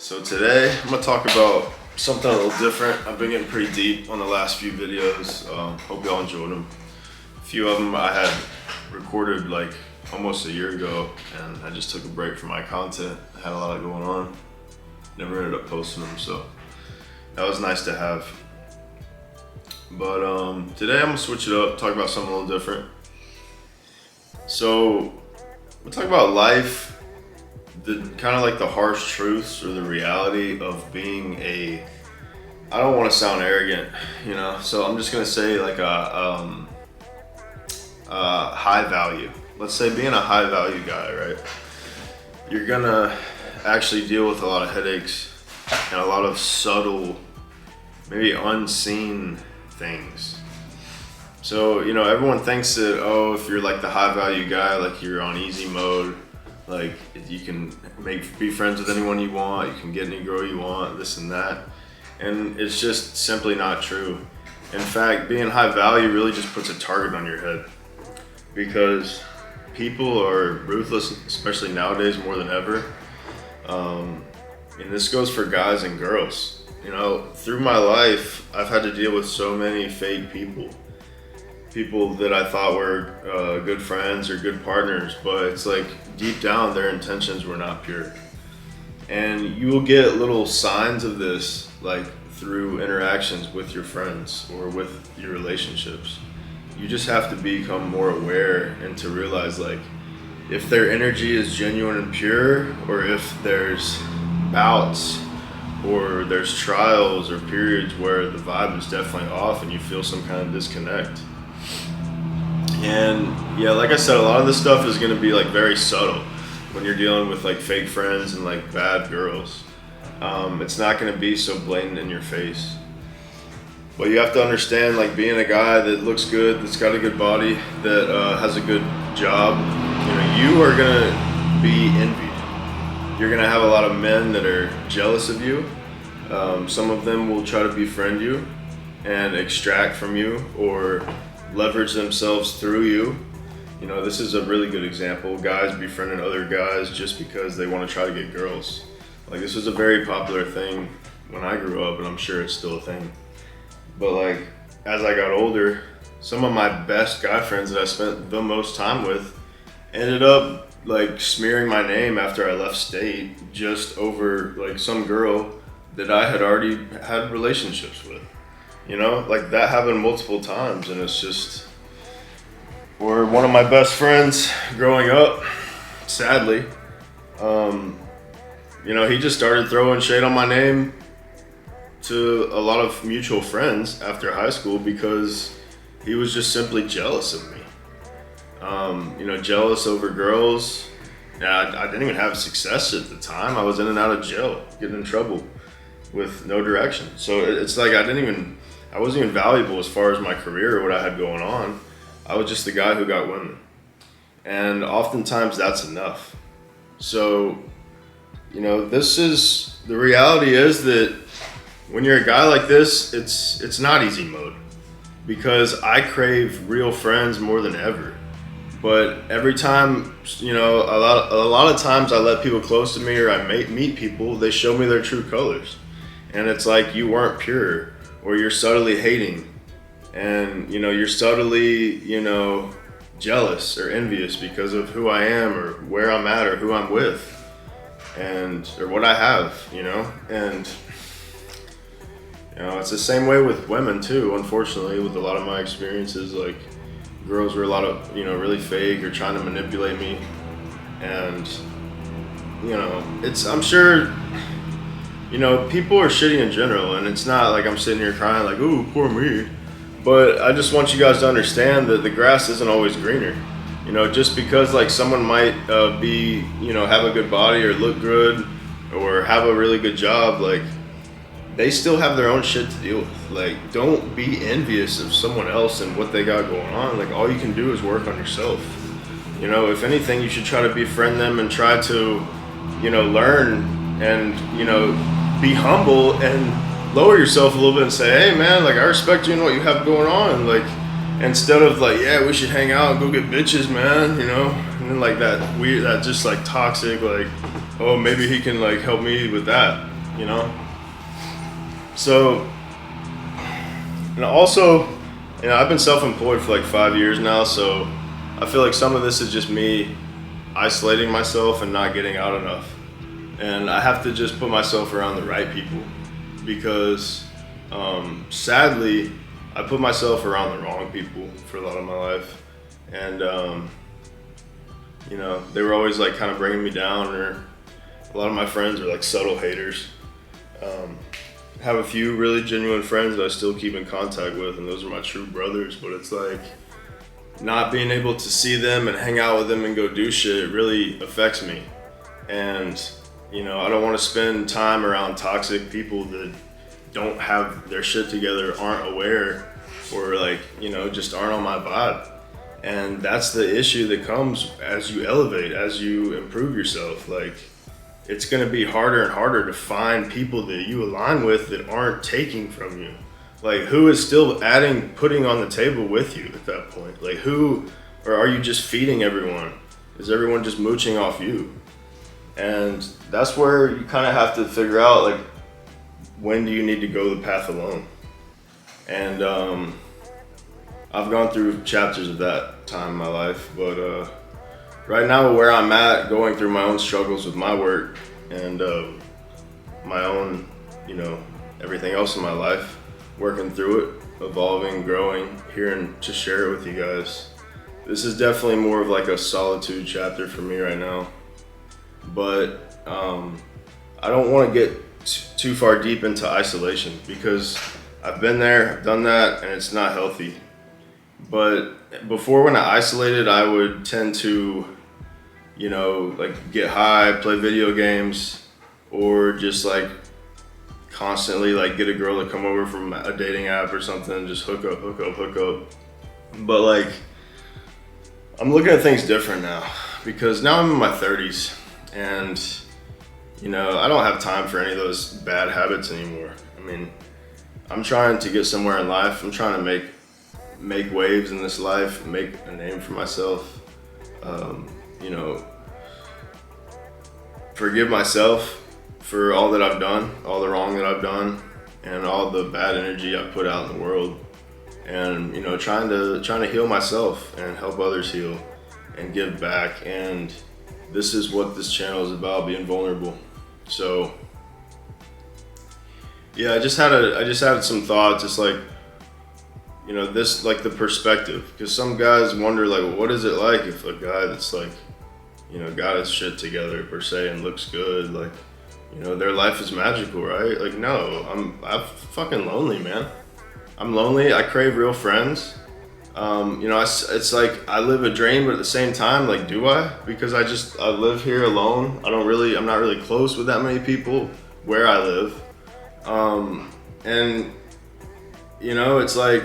So today I'm gonna talk about something a little different. I've been getting pretty deep on the last few videos. Hope y'all enjoyed them. A few of them I had recorded like almost a year ago, and I just took a break from my content. I had a lot going on. Never ended up posting them, so that was nice to have. But today I'm gonna switch it up, talk about something a little different. So we'll talk about life. The kind of like the harsh truths or the reality of being I don't want to sound arrogant, so I'm just gonna say like a high value. Let's say being a high value guy, right? You're gonna actually deal with a lot of headaches and a lot of subtle, maybe unseen things. So, everyone thinks that, if you're like the high value guy, like you're on easy mode, like you can be friends with anyone you want, you can get any girl you want, this and that. And it's just simply not true. In fact, being high value really just puts a target on your head, because people are ruthless, especially nowadays more than ever. And this goes for guys and girls. Through my life, I've had to deal with so many fake people that I thought were good friends or good partners, but it's like deep down their intentions were not pure. And you will get little signs of this like through interactions with your friends or with your relationships. You just have to become more aware and to realize like if their energy is genuine and pure, or if there's bouts or there's trials or periods where the vibe is definitely off and you feel some kind of disconnect. And yeah, like I said, a lot of this stuff is gonna be like very subtle when you're dealing with like fake friends and like bad girls. It's not gonna be so blatant in your face. But you have to understand, like being a guy that looks good, that's got a good body, that has a good job, you are gonna be envied. You're gonna have a lot of men that are jealous of you. Some of them will try to befriend you and extract from you or leverage themselves through you. This is a really good example. Guys befriending other guys just because they want to try to get girls. Like this was a very popular thing when I grew up, and I'm sure it's still a thing. But like as I got older, some of my best guy friends that I spent the most time with ended up like smearing my name after I left state just over like some girl that I had already had relationships with. Like that happened multiple times, and it's just, or one of my best friends growing up, sadly, he just started throwing shade on my name to a lot of mutual friends after high school because he was just simply jealous of me. Jealous over girls. I didn't even have success at the time. I was in and out of jail, getting in trouble with no direction. So it's like I wasn't even valuable as far as my career or what I had going on. I was just the guy who got women. And oftentimes that's enough. So, the reality is that when you're a guy like this, it's not easy mode, because I crave real friends more than ever. But every time, a lot of times I let people close to me or I meet people, they show me their true colors. And it's like you weren't pure, or you're subtly hating, and you're subtly jealous or envious because of who I am or where I'm at or who I'm with, or what I have, and it's the same way with women too. Unfortunately, with a lot of my experiences, like girls were a lot of really fake or trying to manipulate me, and I'm sure people are shitty in general, and it's not like I'm sitting here crying like, ooh, poor me. But I just want you guys to understand that the grass isn't always greener. Just because like someone might have a good body or look good or have a really good job, like they still have their own shit to deal with. Like, don't be envious of someone else and what they got going on. Like, all you can do is work on yourself. If anything, you should try to befriend them and try to, learn and, be humble and lower yourself a little bit and say, hey man, like I respect you and what you have going on. Like, instead of like, yeah, we should hang out and go get bitches, man, and then like that weird, that just like toxic, like, oh, maybe he can like help me with that. you know? So, and also, you know, I've been self-employed for like 5 years now, so I feel like some of this is just me isolating myself and not getting out enough. And I have to just put myself around the right people because sadly, I put myself around the wrong people for a lot of my life. And, you know, they were always like kind of bringing me down, or a lot of my friends are like subtle haters. Have a few really genuine friends that I still keep in contact with, and those are my true brothers, but it's like not being able to see them and hang out with them and go do shit really affects me. And, you know, I don't want to spend time around toxic people that don't have their shit together, aren't aware, or like, you know, just aren't on my vibe. And that's the issue that comes as you elevate, as you improve yourself. Like, it's gonna be harder and harder to find people that you align with that aren't taking from you. Like, who is still putting on the table with you at that point? Like, who, or are you just feeding everyone? Is everyone just mooching off you? And that's where you kind of have to figure out, like, when do you need to go the path alone? And I've gone through chapters of that time in my life, but right now where I'm at, going through my own struggles with my work and my own, you know, everything else in my life, working through it, evolving, growing, here to share it with you guys. This is definitely more of like a solitude chapter for me right now. But I don't want to get too far deep into isolation because I've been there, I've done that, and it's not healthy. But before, when I isolated, I would tend to, you know, like get high, play video games, or just like constantly like get a girl to come over from a dating app or something, just hook up. But like, I'm looking at things different now because now I'm in my 30s and, you know, I don't have time for any of those bad habits anymore. I mean, I'm trying to get somewhere in life. I'm trying to make waves in this life, make a name for myself. You know, forgive myself for all that I've done, all the wrong that I've done, and all the bad energy I've put out in the world. And, you know, trying to heal myself and help others heal and give back. And this is what this channel is about, being vulnerable. So yeah, I just had some thoughts. It's like, you know, this, like the perspective, because some guys wonder like, what is it like if a guy that's like, you know, got his shit together per se and looks good, like, you know, their life is magical, right? Like, no, I'm fucking lonely, man. I'm lonely. I crave real friends. You know, it's like I live a dream, but at the same time, like, do I? Because I live here alone. I'm not really close with that many people where I live. And, you know, it's like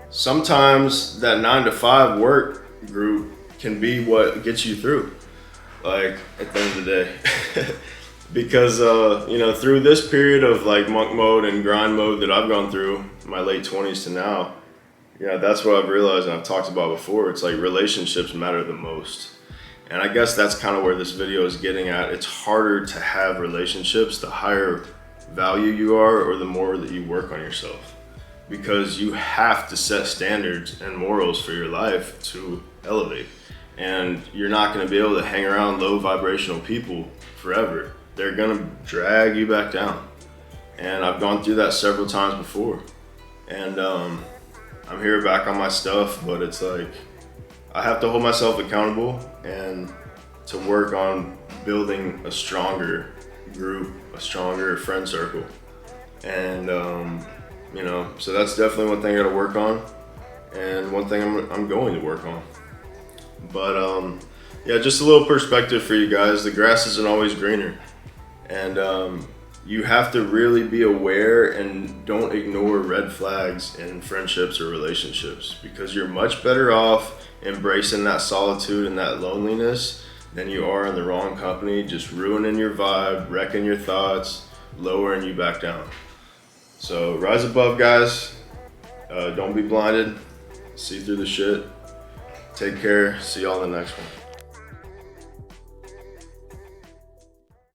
sometimes that 9 to 5 work group can be what gets you through, like, at the end of the day. Because, you know, through this period of like monk mode and grind mode that I've gone through, my late 20s to now, yeah, that's what I've realized and I've talked about before. It's like relationships matter the most. And I guess that's kind of where this video is getting at. It's harder to have relationships the higher value you are or the more that you work on yourself. Because you have to set standards and morals for your life to elevate. And you're not going to be able to hang around low vibrational people forever. They're going to drag you back down. And I've gone through that several times before. And I'm here back on my stuff, but it's like I have to hold myself accountable and to work on building a stronger group, a stronger friend circle. And you know, so that's definitely one thing I gotta work on, and one thing I'm going to work on. But yeah, just a little perspective for you guys. The grass isn't always greener, and you have to really be aware and don't ignore red flags in friendships or relationships, because you're much better off embracing that solitude and that loneliness than you are in the wrong company, just ruining your vibe, wrecking your thoughts, lowering you back down. So rise above, guys. Don't be blinded. See through the shit. Take care. See y'all in the next one.